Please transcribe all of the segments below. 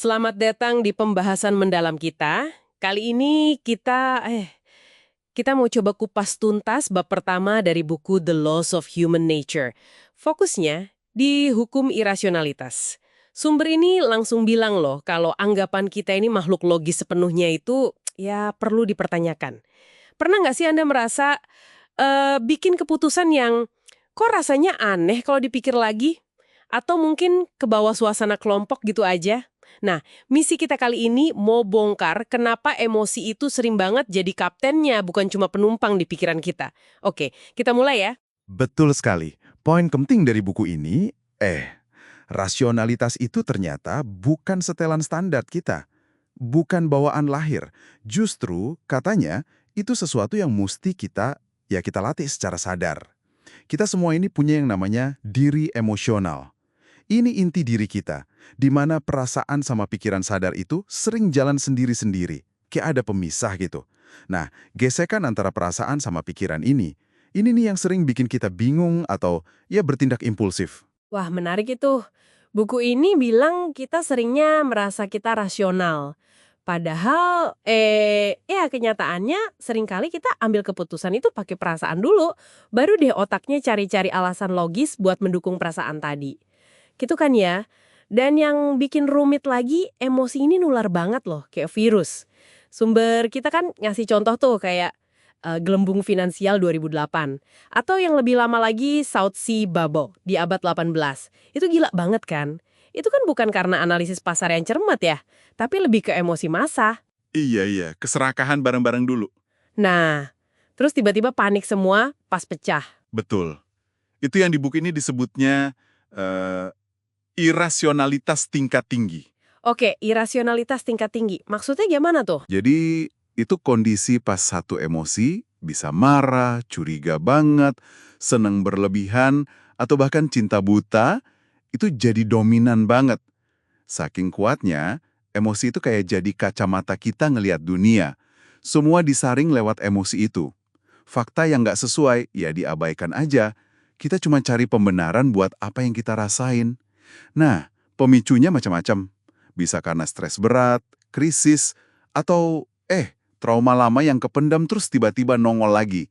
Selamat datang di pembahasan mendalam kita. Kali ini kita mau coba kupas tuntas bab pertama dari buku The Laws of Human Nature. Fokusnya di hukum irasionalitas. Sumber ini langsung bilang loh kalau anggapan kita ini makhluk logis sepenuhnya itu ya perlu dipertanyakan. Pernah nggak sih Anda merasa bikin keputusan yang kok rasanya aneh kalau dipikir lagi? Atau mungkin ke bawah suasana kelompok gitu aja? Nah, misi kita kali ini mau bongkar kenapa emosi itu sering banget jadi kaptennya, bukan cuma penumpang di pikiran kita. Oke, kita mulai ya. Betul sekali. Poin penting dari buku ini, rasionalitas itu ternyata bukan setelan standar kita. Bukan bawaan lahir. Justru, katanya, itu sesuatu yang mesti kita latih secara sadar. Kita semua ini punya yang namanya diri emosional. Ini inti diri kita, di mana perasaan sama pikiran sadar itu sering jalan sendiri-sendiri. Kayak ada pemisah gitu. Nah, gesekan antara perasaan sama pikiran ini nih yang sering bikin kita bingung atau ya bertindak impulsif. Wah, menarik itu. Buku ini bilang kita seringnya merasa kita rasional. Padahal, ya kenyataannya seringkali kita ambil keputusan itu pakai perasaan dulu, baru deh otaknya cari-cari alasan logis buat mendukung perasaan tadi. Gitu kan ya? Dan yang bikin rumit lagi, emosi ini nular banget loh, kayak virus. Sumber kita kan ngasih contoh tuh kayak gelembung finansial 2008. Atau yang lebih lama lagi, South Sea Bubble di abad 18. Itu gila banget kan? Itu kan bukan karena analisis pasar yang cermat ya, tapi lebih ke emosi massa. Iya, keserakahan bareng-bareng dulu. Nah, terus tiba-tiba panik semua pas pecah. Betul. Itu yang di buku ini disebutnya eh, irasionalitas tingkat tinggi. Oke, irasionalitas tingkat tinggi. Maksudnya gimana tuh? Jadi, itu kondisi pas satu emosi bisa marah, curiga banget, seneng berlebihan, atau bahkan cinta buta, itu jadi dominan banget. Saking kuatnya, emosi itu kayak jadi kacamata kita ngelihat dunia. Semua disaring lewat emosi itu. Fakta yang nggak sesuai, ya diabaikan aja. Kita cuma cari pembenaran buat apa yang kita rasain. Nah, pemicunya macam-macam. Bisa karena stres berat, krisis, atau trauma lama yang kependam terus tiba-tiba nongol lagi.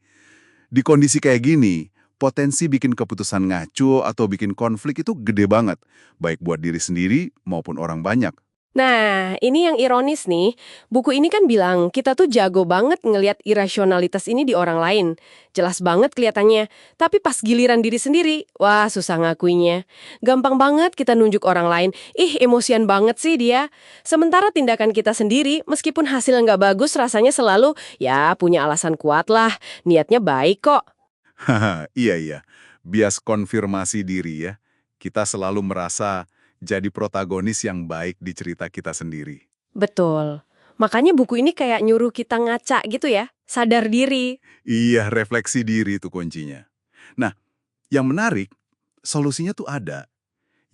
Di kondisi kayak gini, potensi bikin keputusan ngaco atau bikin konflik itu gede banget, baik buat diri sendiri maupun orang banyak. Nah, ini yang ironis nih. Buku ini kan bilang kita tuh jago banget ngelihat irasionalitas ini di orang lain. Jelas banget kelihatannya. Tapi pas giliran diri sendiri, wah susah ngakuinya. Gampang banget kita nunjuk orang lain, ih emosian banget sih dia. Sementara tindakan kita sendiri, meskipun hasil nggak bagus rasanya selalu, ya punya alasan kuat lah, niatnya baik kok. Haha, iya. Bias konfirmasi diri ya. Kita selalu merasa jadi protagonis yang baik di cerita kita sendiri. Betul. Makanya buku ini kayak nyuruh kita ngaca gitu ya, sadar diri. Iya, refleksi diri itu kuncinya. Nah, yang menarik, solusinya tuh ada.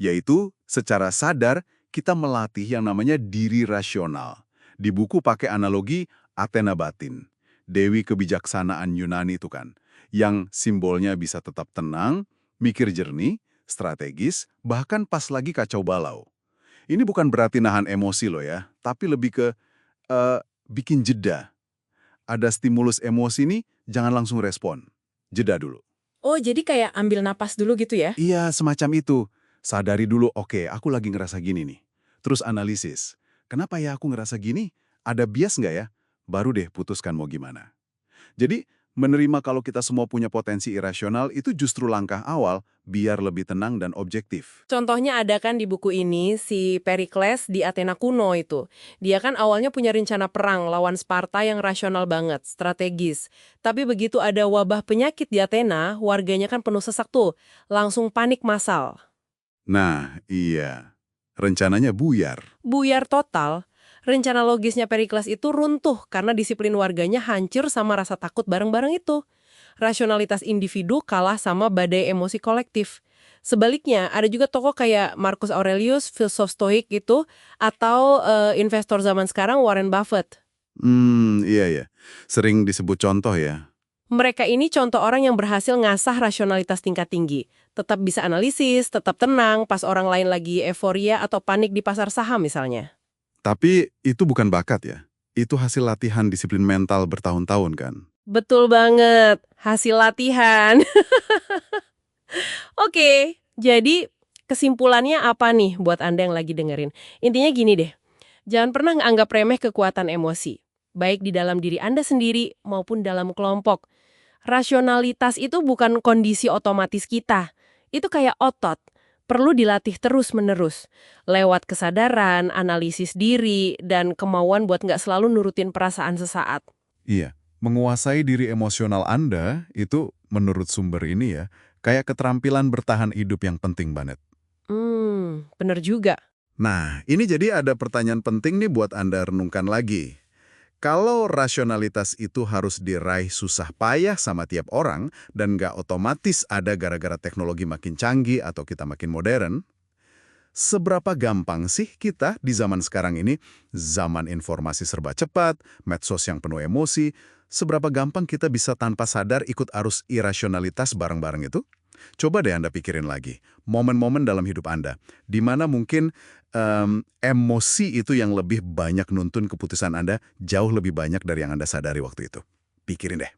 Yaitu secara sadar kita melatih yang namanya diri rasional. Di buku pakai analogi Athena batin, dewi kebijaksanaan Yunani itu kan, yang simbolnya bisa tetap tenang, mikir jernih, strategis, bahkan pas lagi kacau balau. Ini bukan berarti nahan emosi loh ya, tapi lebih ke bikin jeda. Ada stimulus emosi nih, jangan langsung respon. Jeda dulu. Oh, jadi kayak ambil napas dulu gitu ya? Iya, semacam itu. Sadari dulu, oke, aku lagi ngerasa gini nih. Terus analisis. Kenapa ya aku ngerasa gini? Ada bias nggak ya? Baru deh putuskan mau gimana. Jadi, menerima kalau kita semua punya potensi irasional itu justru langkah awal biar lebih tenang dan objektif. Contohnya ada kan di buku ini, si Perikles di Athena kuno itu. Dia kan awalnya punya rencana perang lawan Sparta yang rasional banget, strategis. Tapi begitu ada wabah penyakit di Athena, warganya kan penuh sesak tuh. Langsung panik massal. Nah, iya. Rencananya buyar. Buyar total, rencana logisnya Perikles itu runtuh karena disiplin warganya hancur sama rasa takut bareng-bareng itu. Rasionalitas individu kalah sama badai emosi kolektif. Sebaliknya, ada juga tokoh kayak Marcus Aurelius, filsuf stoik gitu, atau investor zaman sekarang Warren Buffett. Iya. Sering disebut contoh ya. Mereka ini contoh orang yang berhasil ngasah rasionalitas tingkat tinggi. Tetap bisa analisis, tetap tenang pas orang lain lagi euforia atau panik di pasar saham misalnya. Tapi itu bukan bakat ya. Itu hasil latihan disiplin mental bertahun-tahun kan. Betul banget, hasil latihan. Oke, jadi kesimpulannya apa nih buat Anda yang lagi dengerin? Intinya gini deh, jangan pernah nganggap remeh kekuatan emosi, baik di dalam diri Anda sendiri maupun dalam kelompok. Rasionalitas itu bukan kondisi otomatis kita, itu kayak otot, perlu dilatih terus-menerus, lewat kesadaran, analisis diri, dan kemauan buat nggak selalu nurutin perasaan sesaat. Iya, menguasai diri emosional Anda itu menurut sumber ini ya, kayak keterampilan bertahan hidup yang penting banget. Bener juga. Nah, ini jadi ada pertanyaan penting nih buat Anda renungkan lagi. Kalau rasionalitas itu harus diraih susah payah sama tiap orang dan nggak otomatis ada gara-gara teknologi makin canggih atau kita makin modern, seberapa gampang sih kita di zaman sekarang ini, zaman informasi serba cepat, medsos yang penuh emosi, seberapa gampang kita bisa tanpa sadar ikut arus irasionalitas bareng-bareng itu? Coba deh Anda pikirin lagi, momen-momen dalam hidup Anda, di mana mungkin emosi itu yang lebih banyak nuntun keputusan Anda jauh lebih banyak dari yang Anda sadari waktu itu. Pikirin deh.